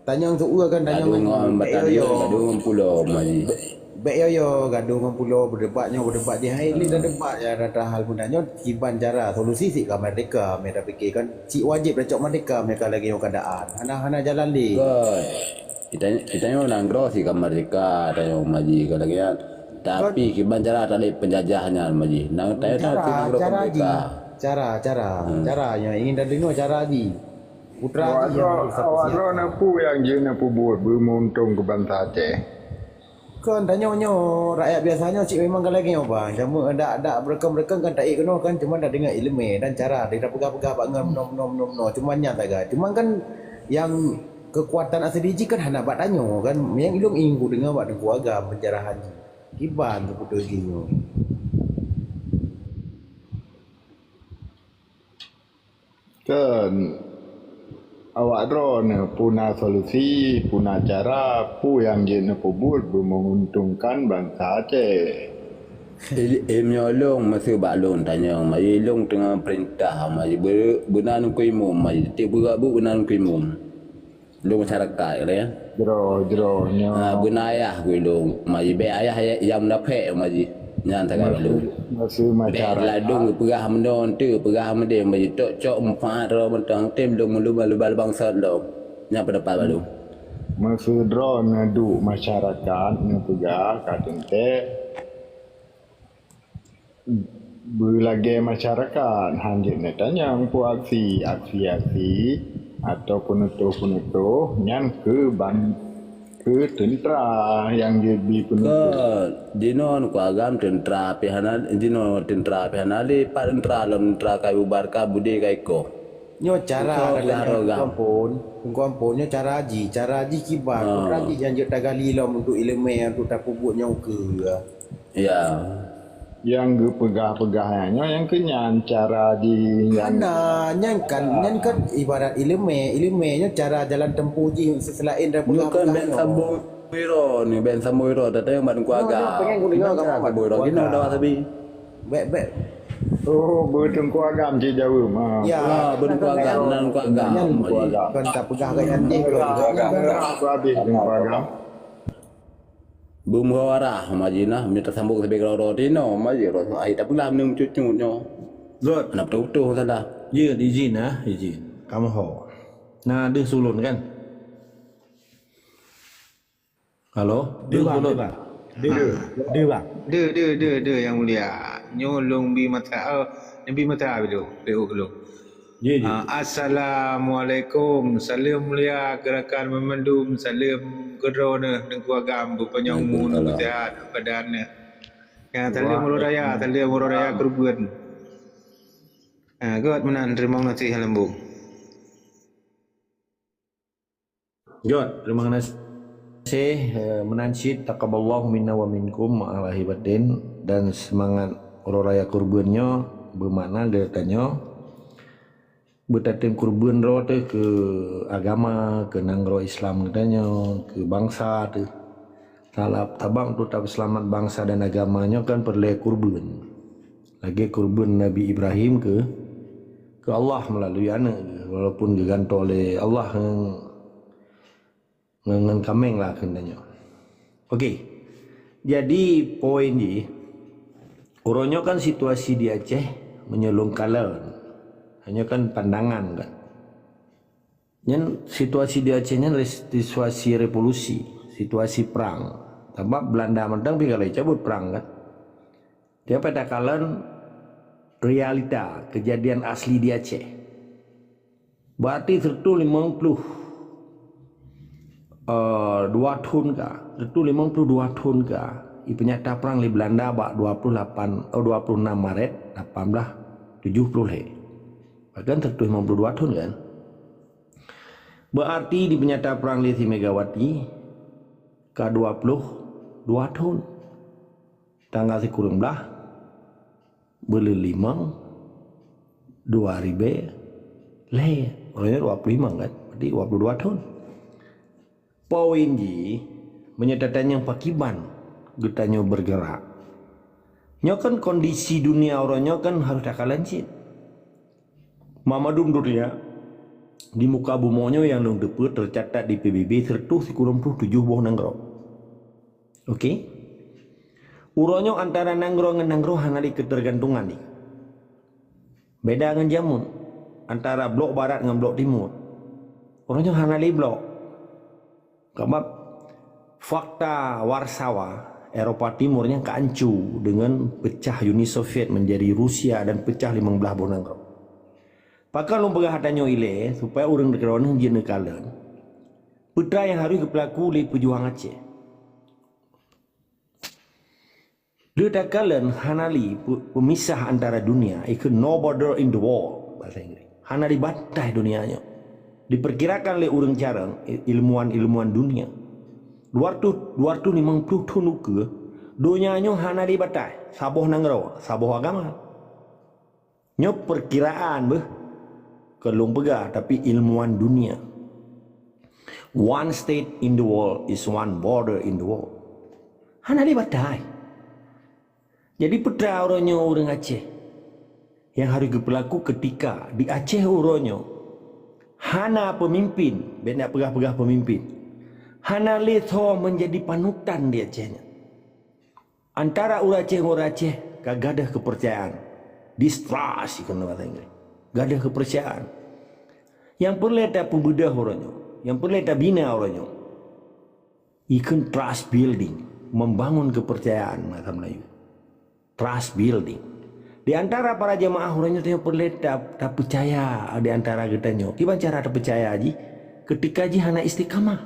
Tanya untuk kan tanya ngam batalion gaduh pulau mai. Baik yo gaduh dengan pulau berdebat di hari ni dah debat ya rata hal punanya kiban cara solusi si ka merdeka mereka fikir kan si wajib dah cok merdeka mereka lagi yang keadaan hana jalan di. Kita nak grow si ka merdeka tanya maji kalau ya. Tapi kiban cara tadi penjajahnya maji. Nang tanya cara yang ingin dah dengar cara Haji putra Haji yang awak napu yang je napu buat beruntung ke bangsa Aceh kan tanya rakyat biasanya cik memang kalau lagi bang cuma ada berkam kan tak kena kan cuma dah dengar ilmu dan cara dia dah pegang bangan no cuma nyata tak cuma kan yang kekuatan asli Haji kan hendak buat tanya kan yang ilmu ingin ku dengar buat Tengku Agam penjara Haji kiban tu betul gini. kan awak drone puna solusi puna cara pu yang je nak buat menguntungkan bangsa Aceh Menyolong masa baklon tanya mai long tengah perintah mai benar ku imum mai tiap berat bu benar ku imum long masyarakat ya Jero nyo benar ayah ku long mai be ayah yang dapat mai nyan tak balu masa be masyarakat ladung perah mendon tu perah mende mai tok cok empat ro mentang tem long melu balu bangsa lo nya pendapat balu masa dro nadu masyarakat pegah katente berlagi masyarakat hanjit netanya pu aksi atau penutup yang ke tentera yang jadi penutup dino ku agam tentera pihana dino tentera pihana le pak tentera lom tentera kai ubarka budi kai ko Nyo cara Kau kuampunnya cara haji kibar haji janjuk tagali lo untuk ilmu untuk tapu buat nyong ke ya yang pegah-pegahnya yang kenyan cara di yang nyan kan ibarat ilmu cara jalan tempuh ji selain daripada kan ben sambung wiro ni ben sambung wiro tata yang ban ku agak pengen ku dengar kamu wiro kino dah sabi bet betul ku agam je jauh mah ya ben ku agak nan ku agak kan tak pegah kan yang ni aku habis dengan ku agam Bumawara majina minta sambung sebagai ro dino maji ro ai tak pula minum cucu-cucunya. Zot, Anak betul salah. ya izin izin. Kamu ho. Nah, dia sulun kan? Halo? Dia sulun. Dia bang. Dia yang mulia. Nyolong bi mata Nabi mata belum. Ya. Assalamualaikum. Salam mulia gerakan memandum salam kedrona dan kuagam berpenyong mun sehat badannya. Ya talim raya kurban. God menan terima kasih halambung. Jod, terima kasih menansyid taqabbalallahu minna wa minkum ala hibatin dan semangat raya kurbannya bermakna katanya bertatim kurban ro tu ke agama ke nanggro Islam katanya ke bangsa tu salah tabang tu tak selamat bangsa dan agamanya kan perlu kurban lagi kurban Nabi Ibrahim ke Allah melalui anak walaupun digantung oleh Allah dengan kameng lah katanya. Okey. Jadi poin ni uronyo kan situasi di Aceh menyelung kalan hanya kan pandangan kan. Yang situasi di Aceh ni situasi revolusi, situasi perang. Sebab Belanda mentang kalau cabut perang kan. Dia pada kalan realita kejadian asli di Aceh. Berarti 52 tahun kah? 52 tahun kah? Penyata perang di Belanda bak 26 Maret 1870 Bahkan 52 tahun kan. Berarti di penyata perang Lesi Megawati ke 22 tahun. Tanggal sekurang belah berlimang 2000 leh. Orangnya 25 kan. Berarti 22 tahun. Poin ji menyatakan yang pakiban getanya bergerak. Nyokan kondisi dunia orangnya kan harus takalan cit. Mamadum dunia di muka bumonya yang long depe tercatat di PBB sertu sekurang 7 buah nanggro. Okey. Uronyo antara nanggro dengan nanggro hanali ketergantungan ni. Beda dengan jamun antara blok barat dengan blok timur. Uronyo hanali blok. Sebab fakta Warsawa Eropah Timurnya keancu dengan pecah Uni Soviet menjadi Rusia dan pecah 15 buah nanggro. Pakal lu pegah hadanyo ile supaya orang dekeron jin kalan. Putra yang harus berlaku li pejuang Aceh. Dia kalan hanali pemisah antara dunia, ikut no border in the world bahasa Inggris. Hanali batai dunianya. Diperkirakan oleh orang jarang ilmuwan dunia. 250 tahun ke dunianya hanali batai, saboh nanggro, saboh agama. Nyo perkiraan beh kelung pegah tapi ilmuwan dunia. One state in the world is one border in the world. Hanali batai. Jadi peta oronyo orang Aceh yang harus berlaku ketika di Aceh oronyo hana pemimpin, benda pegah-pegah pemimpin. Hana letho menjadi panutan di Acehnya. Antara orang Aceh dengan orang Aceh kagadah kepercayaan. Distrust ikan bahasa Inggeris. Gadah kepercayaan. Yang perlu ada pembedah orangnya, yang perlu ada bina orangnya. Ikan trust building, membangun kepercayaan bahasa Melayu. Trust building. Di antara para jemaah orangnya yang perlu ada percaya di antara kitanya. Gimana cara ada percaya haji? Ketika haji hana istiqamah.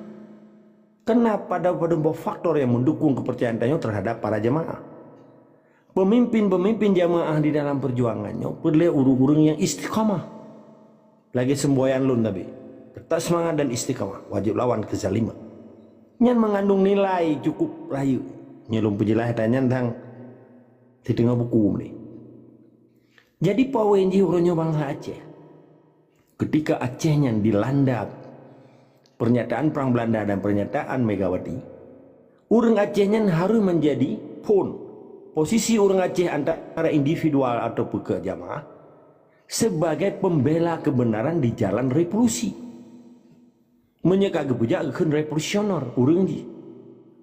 Kenapa ada beberapa faktor yang mendukung kepercayaan tanya terhadap para jemaah? Pemimpin-pemimpin jamaah di dalam perjuangannya perlu urung-urung yang istiqamah. Lagi semboyan lun Nabi. Tetap semangat dan istiqamah. Wajib lawan kezaliman. Yang mengandung nilai cukup rayu. Nyelum penjelas tanya tentang di tengah buku ini. Jadi pawenji urunnya bangsa Aceh. Ketika Acehnya dilanda pernyataan Perang Belanda dan pernyataan Megawati. Urung Acehnya harus menjadi pun. Posisi orang Aceh antara individual atau jamaah sebagai pembela kebenaran di jalan revolusi. Menyeka gebujak ke revolusioner urang ji.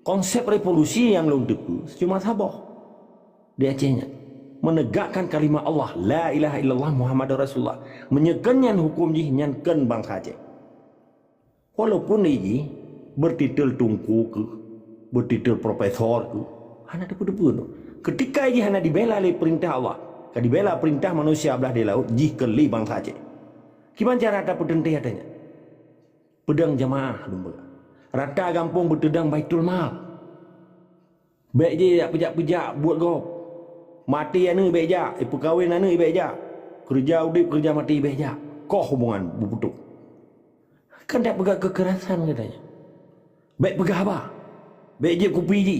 Konsep revolusi yang long depu cuma sabah di Acehnya. Menegakkan kalimat Allah la ilaha illallah Muhammadur Rasulullah. Menyekannya hukum ji nyankan bangsa Aceh. Walaupun ini bertitel tungku ke, bertitel profesor ke, hana depu-depu tu. Ketika ia hanya dibela oleh perintah Allah, dibela perintah manusia belah di laut, jih keli bangsa Aceh. Gimana cara ada pedentih adanya? Pedang jamaah lumba. Rata kampung bertedang Baitul Mal. Baik je pejak-pejak buat gop. Mati anu baik je, perkahwin anu baik je. Kerja udip kerja mati baik je. Kau hubungan berputuk. Kan tak pegang kekerasan katanya. Baik pegah apa? Baik je kupi je.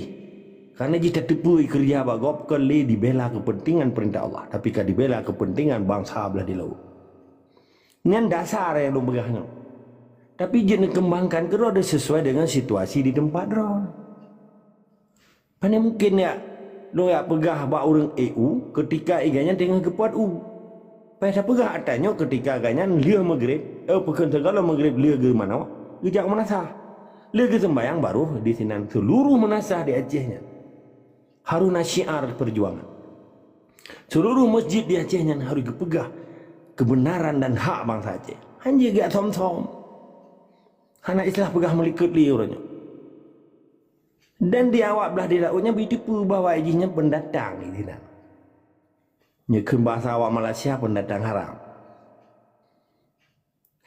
Karena jika tertipu kerja bagop kali dibela kepentingan perintah Allah, tapi kan dibela kepentingan bangsa belah di laut. Ini dasar yang lu begahnya. Tapi jenis kembangkan kerana ada sesuai dengan situasi di tempat drone. Mana mungkin ya lu ya pegah bak orang EU ketika iganya tengah kepuat U. Pada pegah atanya ketika aganya lia Maghrib, pekan segala Maghrib lia ke mana? Gejak menasah. Lia ke sembayang baru di sini seluruh menasah di Acehnya. Haruna syiar perjuangan. Seluruh masjid di Acehnya harus dipegah kebenaran dan hak bangsa Aceh. Hanya gak som-som. Hana istilah pegah melikat li orangnya. Dan di awak belah di lautnya ditipu bahawa izinnya pendatang di sana. Nyekun bahasa awak Malaysia pendatang haram.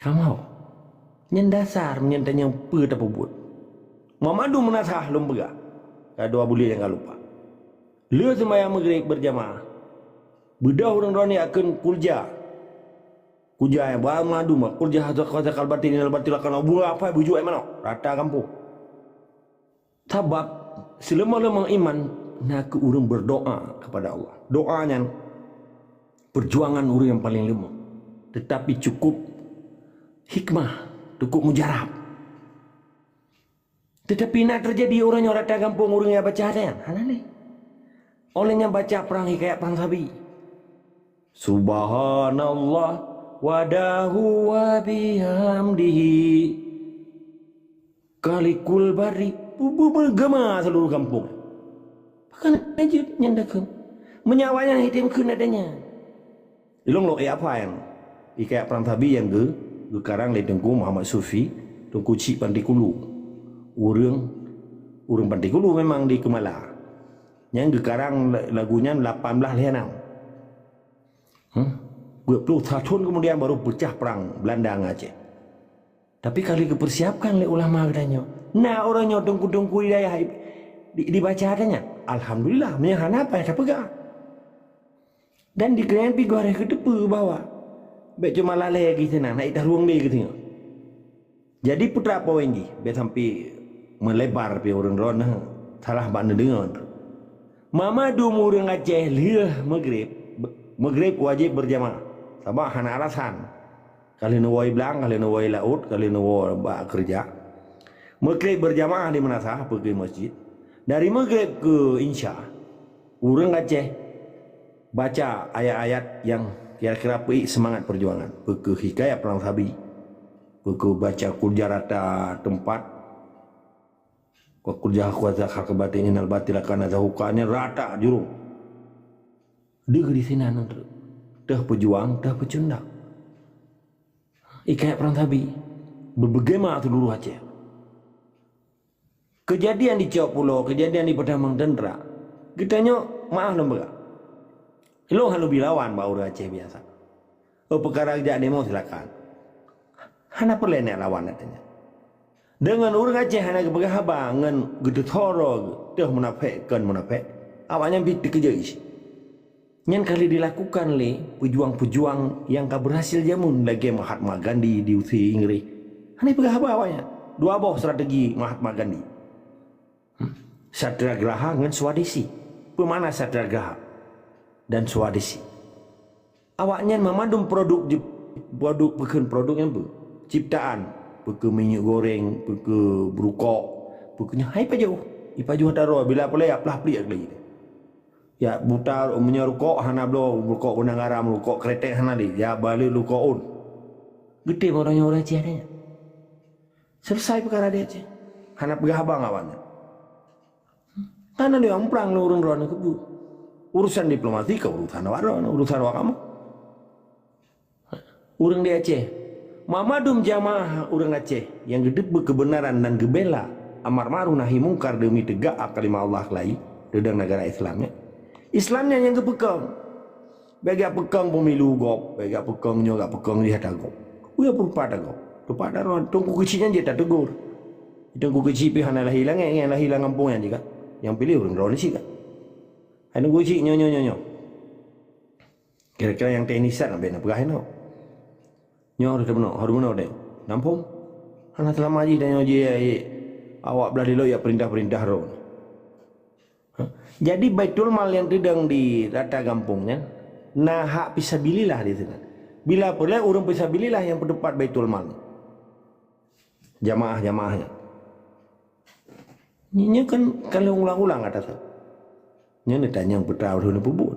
Kamu nyendasar menyentanya apa tak buat. Mamadu menasah lembega. Kedua boleh jangan lupa. Lia sembahyang Maghrib berjamaah. Bedah orang-orang yang akan kulja. Kulja yang baru madu mah. Kulja hazak kalbatin al-batil akan buat apa bujuk yang mana? Rata kampung. Sebab selama-lama iman nak orang berdoa kepada Allah. Doanya perjuangan orang yang paling lemah. Tetapi cukup hikmah, cukup mujarab. Tetapi nak terjadi orang yang rata kampung orang yang baca hadian. Halal. Olehnya baca perang hikayat perang sabi. Subhanallah wadahu wa bihamdihi kalikul bari bergema seluruh kampung. Bahkan aja nyandakan menyawanya hitimkan adanya. Ilong lo apa yang hikayat perang sabi yang ke karang le Tengku Muhammad Sufi Tengku Cik Pandikulu. Urang Pandikulu memang di Kemala. Yang sekarang lagunya 18 lianam. 20 tahun kemudian baru pecah perang Belanda dengan Aceh. Tapi kali kepersiapkan oleh ulama katanya. Nah orangnya tungku-tungku hidayah dibaca adanya. Alhamdulillah menyahan apa yang saya pegang. Dan dikirain pergi hari ke depan bawah. Baik cuma lalai lagi sana. Naik dah ruang dia gitu. Jadi putra apa ini? Biar sampai melebar pergi orang-orang. Salah banda dengar. Mamadu orang Aceh lia Maghrib. Maghrib wajib berjamaah. Sebab hana alasan. Kali nuwai belang, kali nuwai laut, kali nuwai kerja. Maghrib berjamaah di Menasah pergi masjid. Dari Maghrib ke Insya. Orang Aceh baca ayat-ayat yang kira-kira pei semangat perjuangan. Beke hikayat Perang Sabi. Beke baca kuljarata tempat. Wa kuljaha kuasa hakabatin inal batil kana zahukannya rata jurung. Dia di sini nanti. Dah pejuang, dah pecundang. Hikayat Perang Sabi. Berbagaimana seluruh Aceh. Kejadian di Ciok Pulau, kejadian di Pedamang Dendra. Kita nyok maaf lembaga. Lo halu bilawan bau Aceh biasa. Oh perkara jak demo silakan. Hana perlu nak lawan katanya. Dengan orang Aceh hana keberhaba ngan gede thoro dah munafik. Awaknya bit kerja isi. Yang kali dilakukan le pejuang-pejuang yang ka berhasil jamun lagi Mahatma Gandhi di usi Inggris. Hana berhaba awaknya. Dua buah strategi Mahatma Gandhi. Satyagraha dengan Swadesi. Pemana Satyagraha dan Swadesi. Awaknya memadum produk produk yang ber ciptaan, bukan minyak goreng, bukan berukok, bukannya hai pajau. Ipaju taro bila boleh aplah pelik lagi. Ya buta umnya rukok hana blo rukok unang garam rukok kretek hana li. Ya balik rukok un. Gede orangnya orang Aceh adanya. Selesai perkara dia Aceh. Hana pegah abang awaknya. Karena dia amplang lo orang kebu. Urusan diplomasi ke urusan kamu. Orang di Aceh. Mamadum jamaah orang Aceh yang gedep kebenaran dan gebela amar ma'ruf nahi mungkar demi tegak kalimah Allah kelai dedang negara Islamnya. Islamnya yang kepekang. Bagi pekang pemilu gop, bagi pekang nyoga pekang lihat agop. Uya perpada gop. Kepada orang tunggu kecilnya dia tak tegur. Tunggu kecil pi hana lah hilang kampungnya juga. Yang pilih orang Indonesia kan. Hana guci nyo. Kira-kira yang teknisan apa nak pegahin no. Nyo harus benar deh. Nampung. Hana selama aji dan nyoji awak belah dilo ya perintah-perintah ro. Jadi Baitul Mal yang sedang di rata kampungnya, nah hak fisabilillah di sana. Bila boleh orang fisabilillah yang berdepat Baitul Mal. Jamaah-jamaahnya. Ini kan kalau ulang-ulang kata saya. Ini tanya yang bertahu dulu bubuk.